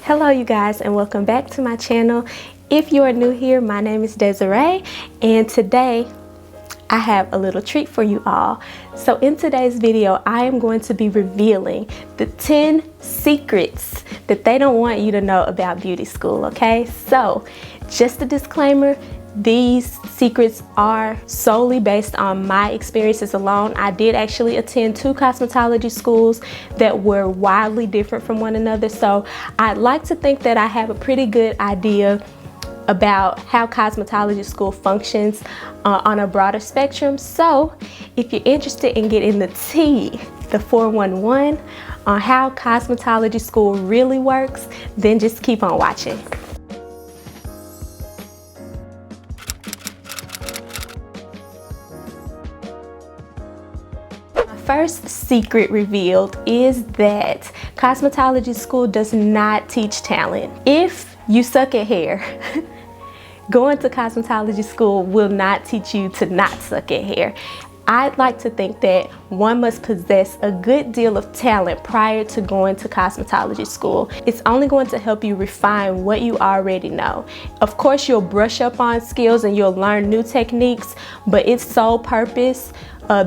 Hello you guys, and welcome back to my channel. If you are new here, my name is Desiree, and today I have a little treat for you all. So in today's video, I am going to be revealing the 10 secrets that they don't want you to know about beauty school, okay? So just a disclaimer, these secrets are solely based on my experiences alone. I did actually attend 2 cosmetology schools that were wildly different from one another. So I'd like to think that I have a pretty good idea about how cosmetology school functions on a broader spectrum. So if you're interested in getting the tea, the 411 on how cosmetology school really works, then just keep on watching. First secret revealed is that cosmetology school does not teach talent. If you suck at hair, going to cosmetology school will not teach you to not suck at hair. I'd like to think that one must possess a good deal of talent prior to going to cosmetology school. It's only going to help you refine what you already know. Of course, you'll brush up on skills and you'll learn new techniques, but its sole purpose,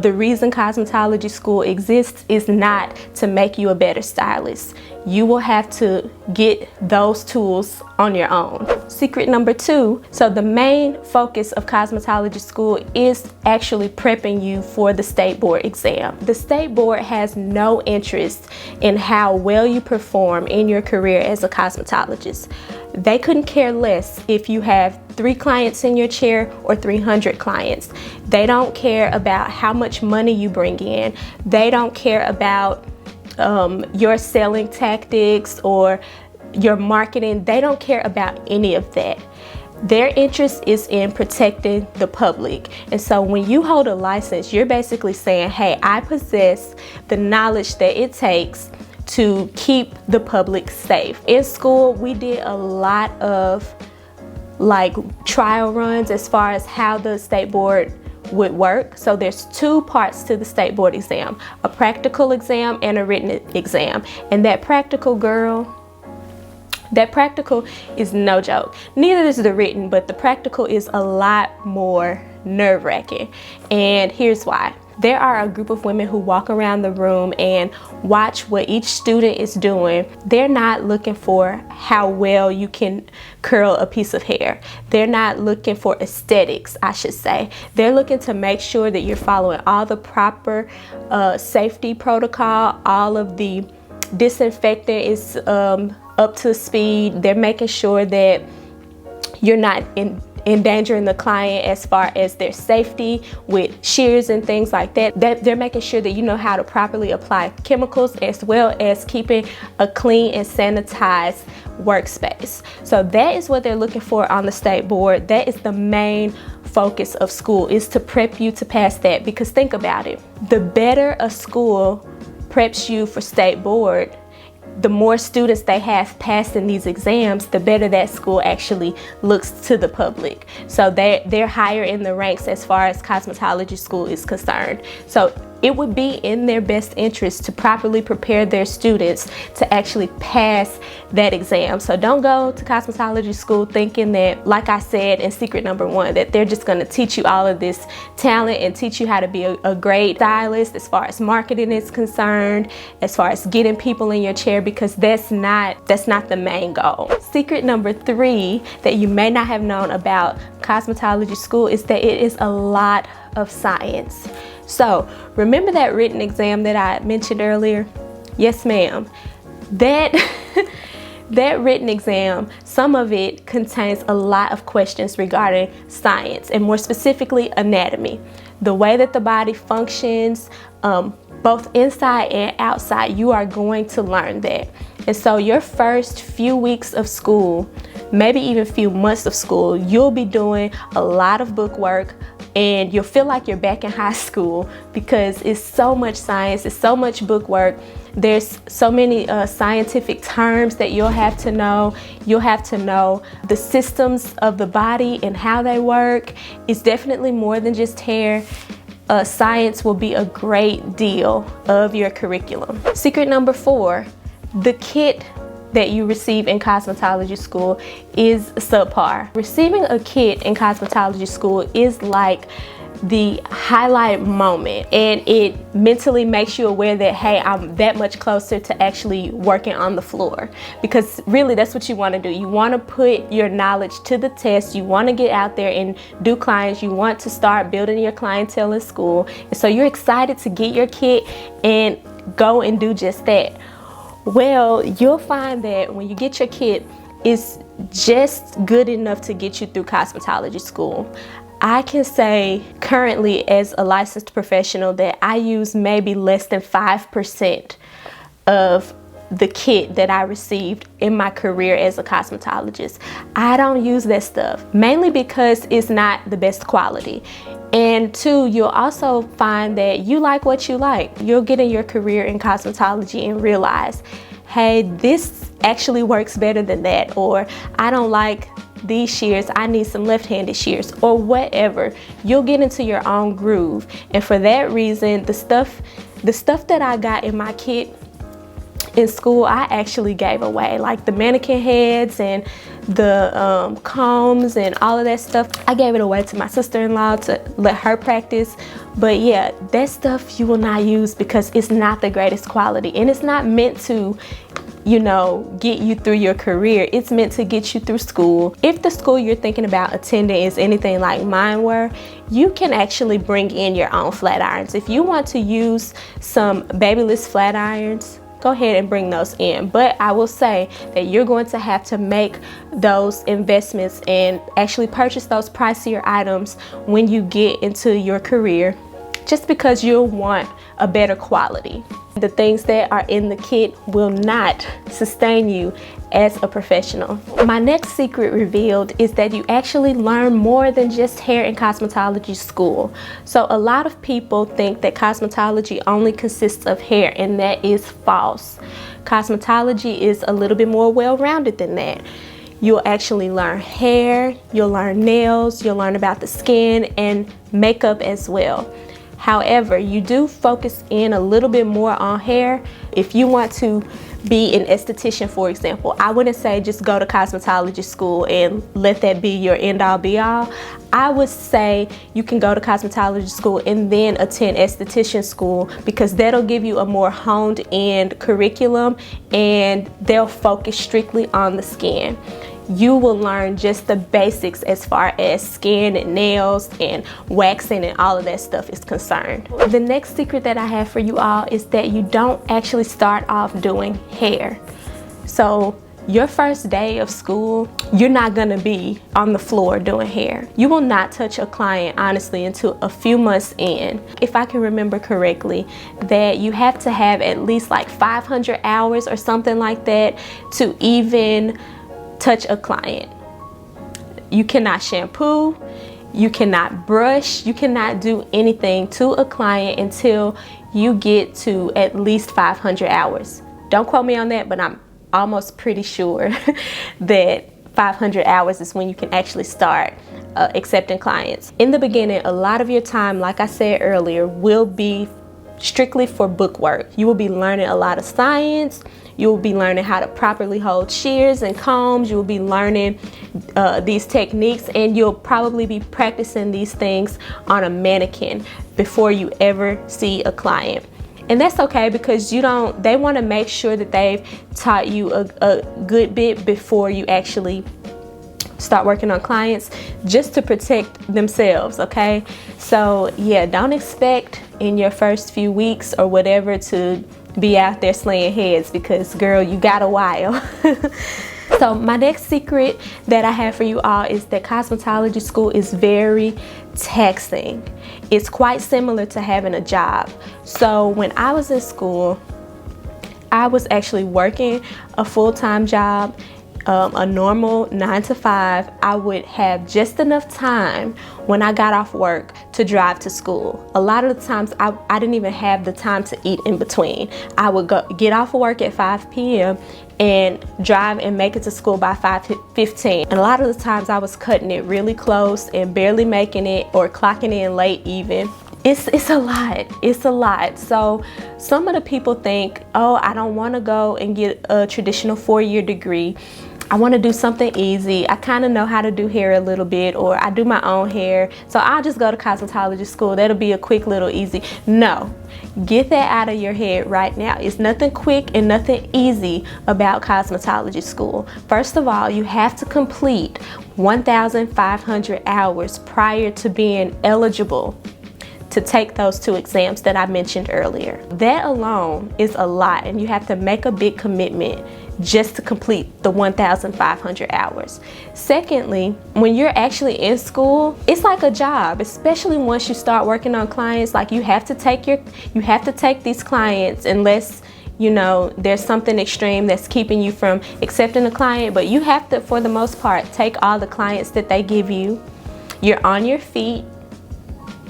the reason cosmetology school exists, is not to make you a better stylist. You will have to get those tools on your own. Secret number 2, so the main focus of cosmetology school is actually prepping you for the state board exam. The state board has no interest in how well you perform in your career as a cosmetologist. They couldn't care less if you have 3 clients in your chair or 300 clients. They don't care about how much money you bring in. They don't care about your selling tactics or your marketing. They don't care about any of that. Their interest is in protecting the public. And so when you hold a license, you're basically saying, hey, I possess the knowledge that it takes to keep the public safe. In school, we did a lot of trial runs as far as how the state board would work. So there's 2 parts to the state board exam, a practical exam and a written exam. And that practical, is no joke. Neither is the written, but the practical is a lot more nerve-wracking. And here's why. There are a group of women who walk around the room and watch what each student is doing. They're not looking for how well you can curl a piece of hair. They're not looking for aesthetics, I should say. They're looking to make sure that you're following all the proper safety protocol, all of the disinfectant is up to speed. They're making sure that you're not endangering the client as far as their safety with shears and things like that. They're making sure that you know how to properly apply chemicals, as well as keeping a clean and sanitized workspace. So that is what they're looking for on the state board. That is the main focus of school, is to prep you to pass that. Because think about it, the better a school preps you for state board, the more students they have passing these exams, the better that school actually looks to the public. So they're higher in the ranks as far as cosmetology school is concerned. So it would be in their best interest to properly prepare their students to actually pass that exam. So don't go to cosmetology school thinking that, like I said in secret number 1, that they're just going to teach you all of this talent and teach you how to be a great stylist as far as marketing is concerned, as far as getting people in your chair, because that's not the main goal. Secret number 3 that you may not have known about cosmetology school is that it is a lot of science. So remember that written exam that I mentioned earlier? Yes, ma'am. That written exam, some of it contains a lot of questions regarding science, and more specifically anatomy, the way that the body functions, both inside and outside. You are going to learn that. And so your first few weeks of school, maybe even few months of school, you'll be doing a lot of book work, and you'll feel like you're back in high school because it's so much science, it's so much book work. There's so many scientific terms that you'll have to know. You'll have to know the systems of the body and how they work. It's definitely more than just hair. Science will be a great deal of your curriculum. Secret number 4, the kit that you receive in cosmetology school is subpar. Receiving a kit in cosmetology school is like the highlight moment, and it mentally makes you aware that, hey, I'm that much closer to actually working on the floor, because really that's what you want to do. You want to put your knowledge to the test. You want to get out there and do clients. You want to start building your clientele in school, and so you're excited to get your kit and go and do just that. Well, you'll find that when you get your kit, it's just good enough to get you through cosmetology school. I can say currently as a licensed professional that I use maybe less than 5% of the kit that I received in my career as a cosmetologist. I don't use that stuff, mainly because it's not the best quality. And two, you'll also find that you like what you like. You'll get in your career in cosmetology and realize, hey, this actually works better than that, or I don't like these shears, I need some left-handed shears, or whatever. You'll get into your own groove. And for that reason, the stuff that I got in my kit in school, I actually gave away, like the mannequin heads and the combs and all of that stuff. I gave it away to my sister-in-law to let her practice. But yeah, that stuff you will not use because it's not the greatest quality, and it's not meant to, you know, get you through your career. It's meant to get you through school. If the school you're thinking about attending is anything like mine were, you can actually bring in your own flat irons. If you want to use some babyless flat irons, go ahead and bring those in. But I will say that you're going to have to make those investments and actually purchase those pricier items when you get into your career, just because you'll want a better quality. The things that are in the kit will not sustain you as a professional. My next secret revealed is that you actually learn more than just hair in cosmetology school. So a lot of people think that cosmetology only consists of hair, and that is false. Cosmetology is a little bit more well-rounded than that. You'll actually learn hair, you'll learn nails, you'll learn about the skin and makeup as well. However, you do focus in a little bit more on hair. If you want to be an esthetician, for example, I wouldn't say just go to cosmetology school and let that be your end-all be-all. I would say you can go to cosmetology school and then attend esthetician school, because that'll give you a more honed-in curriculum and they'll focus strictly on the skin. You will learn just the basics as far as skin and nails and waxing and all of that stuff is concerned. The next secret that I have for you all is that you don't actually start off doing hair. So your first day of school, you're not gonna be on the floor doing hair. You will not touch a client, honestly, until a few months in. If I can remember correctly, that you have to have at least like 500 hours or something like that to even touch a client. You cannot shampoo, you cannot brush, you cannot do anything to a client until you get to at least 500 hours. Don't quote me on that, but I'm almost pretty sure that 500 hours is when you can actually start accepting clients. In the beginning, a lot of your time, like I said earlier, will be strictly for book work. You will be learning a lot of science. You will be learning how to properly hold shears and combs. You will be learning these techniques, and you'll probably be practicing these things on a mannequin before you ever see a client. And that's okay, because they want to make sure that they've taught you a good bit before you actually start working on clients, just to protect themselves, okay? So yeah, don't expect in your first few weeks or whatever to be out there slaying heads, because girl, you got a while. So my next secret that I have for you all is that cosmetology school is very taxing. It's quite similar to having a job. So when I was in school, I was actually working a full-time job, a normal 9 to 5. I would have just enough time when I got off work to drive to school. A lot of the times I didn't even have the time to eat in between. I would get off of work at 5 p.m. and drive and make it to school by 5:15. And a lot of the times I was cutting it really close and barely making it, or clocking in late even. It's a lot. It's a lot. So some of the people think, oh, I don't want to go and get a traditional 4-year degree. I want to do something easy. I kind of know how to do hair a little bit, or I do my own hair, so I'll just go to cosmetology school. That'll be a quick little easy. No, get that out of your head right now. It's nothing quick and nothing easy about cosmetology school. First of all, you have to complete 1,500 hours prior to being eligible to take those 2 exams that I mentioned earlier. That alone is a lot, and you have to make a big commitment just to complete the 1,500 hours. Secondly, when you're actually in school, it's like a job, especially once you start working on clients. Like, you have to take these clients unless you know there's something extreme that's keeping you from accepting a client, but you have to, for the most part, take all the clients that they give you. You're on your feet.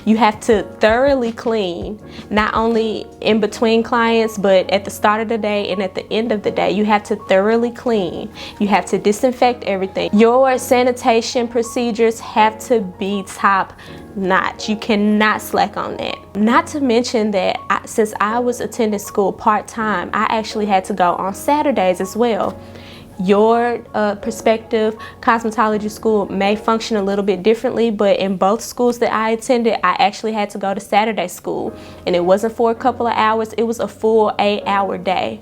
You have to thoroughly clean, not only in between clients, but at the start of the day and at the end of the day. You have to thoroughly clean. You have to disinfect everything. Your sanitation procedures have to be top notch. You cannot slack on that. Not to mention that since I was attending school part-time, I actually had to go on Saturdays as well. Your prospective cosmetology school may function a little bit differently, but in both schools that I attended, I actually had to go to Saturday school, and it wasn't for a couple of hours. It was a full 8-hour day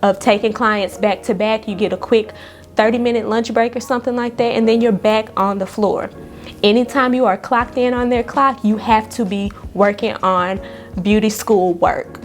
of taking clients back to back. You get a quick 30-minute lunch break or something like that, and then you're back on the floor. Anytime you are clocked in on their clock, you have to be working on beauty school work.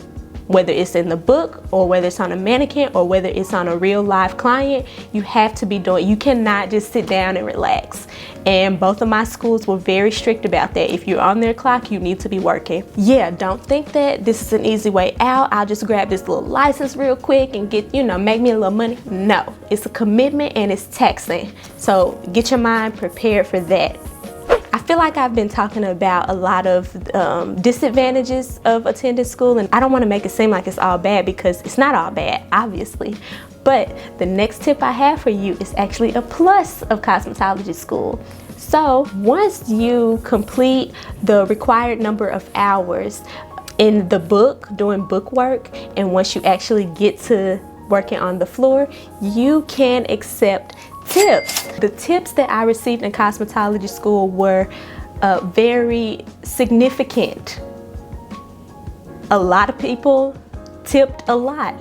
Whether it's in the book, or whether it's on a mannequin, or whether it's on a real live client, you have to be doing. You cannot just sit down and relax. And both of my schools were very strict about that. If you're on their clock, you need to be working. Yeah, don't think that this is an easy way out. I'll just grab this little license real quick and get, make me a little money. No, it's a commitment and it's taxing. So get your mind prepared for that. I feel like I've been talking about a lot of disadvantages of attending school, and I don't want to make it seem like it's all bad, because it's not all bad, obviously. But the next tip I have for you is actually a plus of cosmetology school. So once you complete the required number of hours in the book, doing book work, and once you actually get to working on the floor, you can accept tips. The tips that I received in cosmetology school were very significant. A lot of people tipped a lot.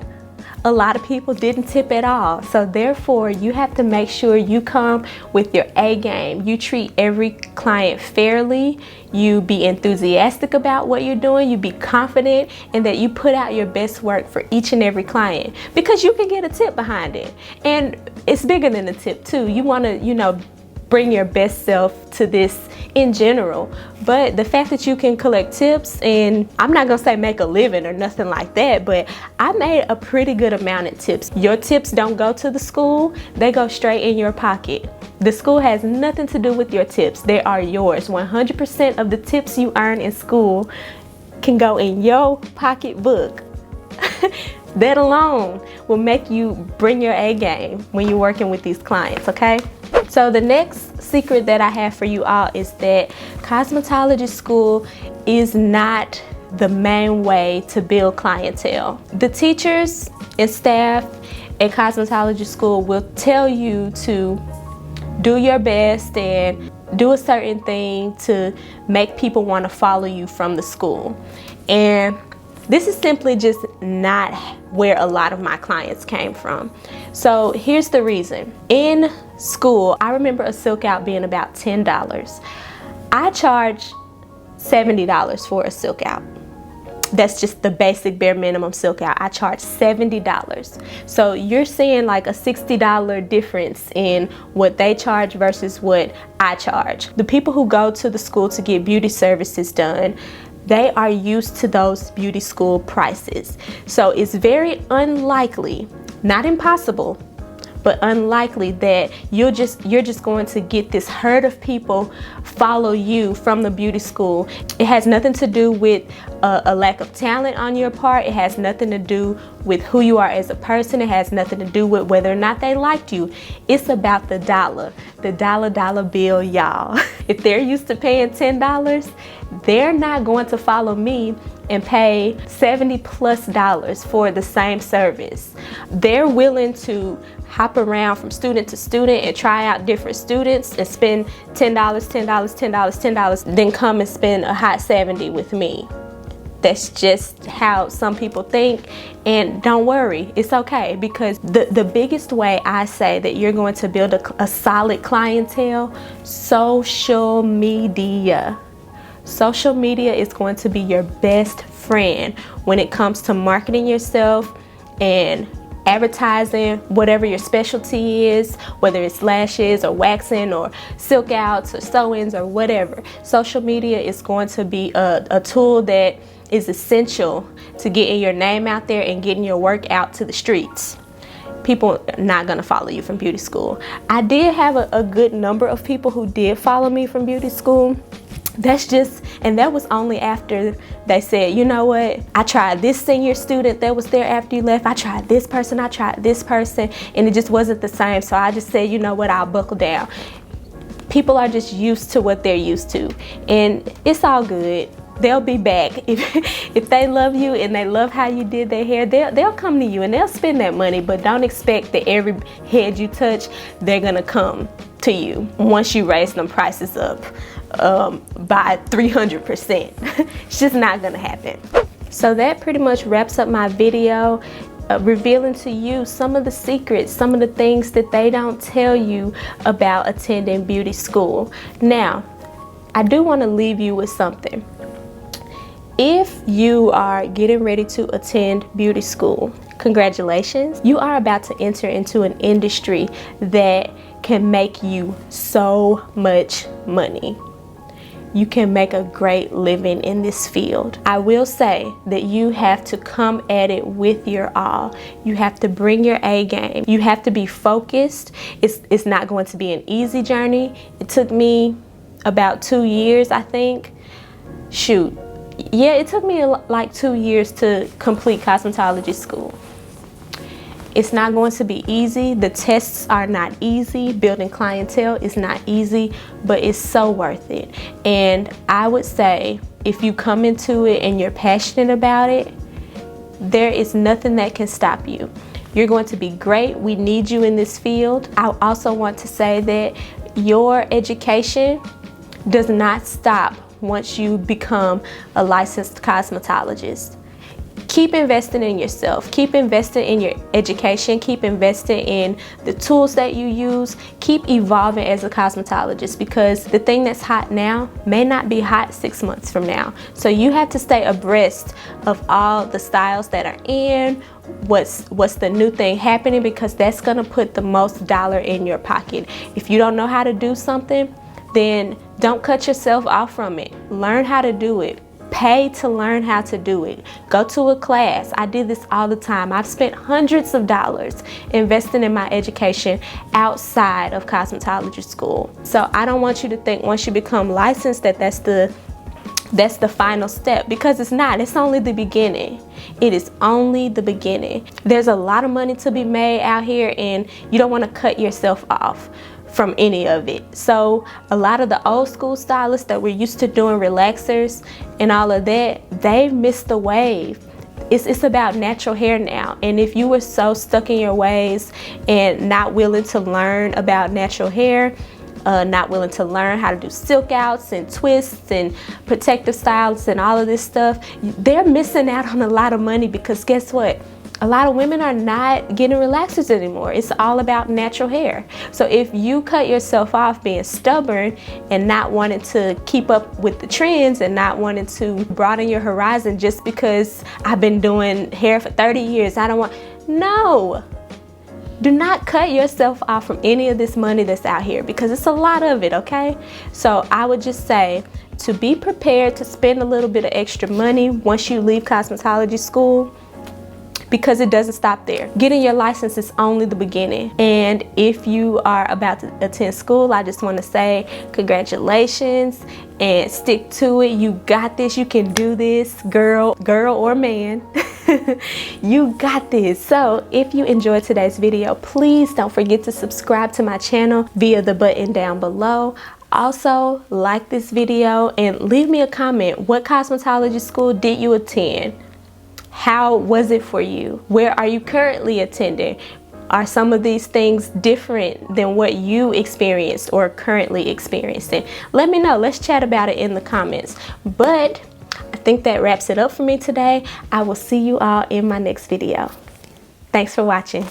A lot of people didn't tip at all. So therefore, you have to make sure you come with your A game. You treat every client fairly. You be enthusiastic about what you're doing. You be confident, and that you put out your best work for each and every client, because you can get a tip behind it. And it's bigger than a tip too. You want to, bring your best self to this in general. But the fact that you can collect tips, and I'm not gonna say make a living or nothing like that, but I made a pretty good amount of tips. Your tips don't go to the school, they go straight in your pocket. The school has nothing to do with your tips. They are yours. 100% of the tips you earn in school can go in your pocketbook. That alone will make you bring your A game when you're working with these clients, okay? So the next secret that I have for you all is that cosmetology school is not the main way to build clientele. The teachers and staff at cosmetology school will tell you to do your best and do a certain thing to make people want to follow you from the school. And this is simply just not where a lot of my clients came from. So here's the reason. In school, I remember a silk out being about $10. I charge $70 for a silk out. That's just the basic bare minimum silk out. I charge $70. So you're seeing like a $60 difference in what they charge versus what I charge. The people who go to the school to get beauty services done, they are used to those beauty school prices. So it's very unlikely, not impossible, but unlikely that you're just going to get this herd of people follow you from the beauty school. It has nothing to do with a lack of talent on your part. It has nothing to do with who you are as a person. It has nothing to do with whether or not they liked you. It's about the dollar bill, y'all. If they're used to paying $10, they're not going to follow me and pay $70+ for the same service. They're willing to hop around from student to student and try out different students and spend $10, then come and spend a hot $70 with me. That's just how some people think, and don't worry, it's okay, because the biggest way I say that you're going to build a solid clientele, social media. Social media is going to be your best friend when it comes to marketing yourself and advertising whatever your specialty is, whether it's lashes or waxing or silk outs or sew-ins or whatever. Social media is going to be a tool that is essential to getting your name out there and getting your work out to the streets. People are not gonna follow you from beauty school. I did have a good number of people who did follow me from beauty school. And that was only after they said, you know what, I tried this senior student that was there after you left, I tried this person, and it just wasn't the same. So I just said, you know what, I'll buckle down. People are just used to what they're used to, and it's all good. They'll be back. If they love you and they love how you did their hair, they'll come to you and they'll spend that money, but don't expect that every head you touch, they're gonna come to you once you raise them prices up by 300%. It's just not gonna happen. So that pretty much wraps up my video, revealing to you some of the secrets, some of the things that they don't tell you about attending beauty school. Now, I do want to leave you with something. If you are getting ready to attend beauty school, congratulations. You are about to enter into an industry that can make you so much money. You can make a great living in this field. I will say that you have to come at it with your all. You have to bring your A game. You have to be focused. It's not going to be an easy journey. It took me about 2 years, I think. Shoot. Yeah, it took me like 2 years to complete cosmetology school. It's not going to be easy. The tests are not easy. Building clientele is not easy, but it's so worth it. And I would say if you come into it and you're passionate about it, there is nothing that can stop you. You're going to be great. We need you in this field. I also want to say that your education does not stop once you become a licensed cosmetologist. Keep investing in yourself. Keep investing in your education. Keep investing in the tools that you use. Keep evolving as a cosmetologist, because the thing that's hot now may not be hot 6 months from now. So you have to stay abreast of all the styles that are in, what's the new thing happening, because that's gonna put the most dollar in your pocket. If you don't know how to do something, then don't cut yourself off from it. Learn how to do it. Pay to learn how to do it. Go to a class. I did this all the time. I've spent hundreds of dollars investing in my education outside of cosmetology school. So I don't want you to think once you become licensed that that's the final step, because it's not. It's only the beginning. It is only the beginning. There's a lot of money to be made out here, and you don't want to cut yourself off from any of it. So a lot of the old school stylists that we're used to doing relaxers and all of that, they've missed the wave. It's about natural hair now. And if you were so stuck in your ways and not willing to learn about natural hair, not willing to learn how to do silk outs and twists and protective styles and all of this stuff, they're missing out on a lot of money, because guess what? A lot of women are not getting relaxers anymore. It's all about natural hair. So if you cut yourself off being stubborn and not wanting to keep up with the trends and not wanting to broaden your horizon just because I've been doing hair for 30 years, no. Do not cut yourself off from any of this money that's out here, because it's a lot of it, okay? So I would just say to be prepared to spend a little bit of extra money once you leave cosmetology school. because it doesn't stop there. Getting your license is only the beginning. And if you are about to attend school, I just want to say congratulations and stick to it. You got this. You can do this, girl or man. You got this. So if you enjoyed today's video, please don't forget to subscribe to my channel via the button down below. Also, like this video and leave me a comment. What cosmetology school did you attend? How was it for you? Where are you currently attending? Are some of these things different than what you experienced or currently experiencing? Let me know. Let's chat about it in the comments. But I think that wraps it up for me today. I will see you all in my next video. Thanks for watching.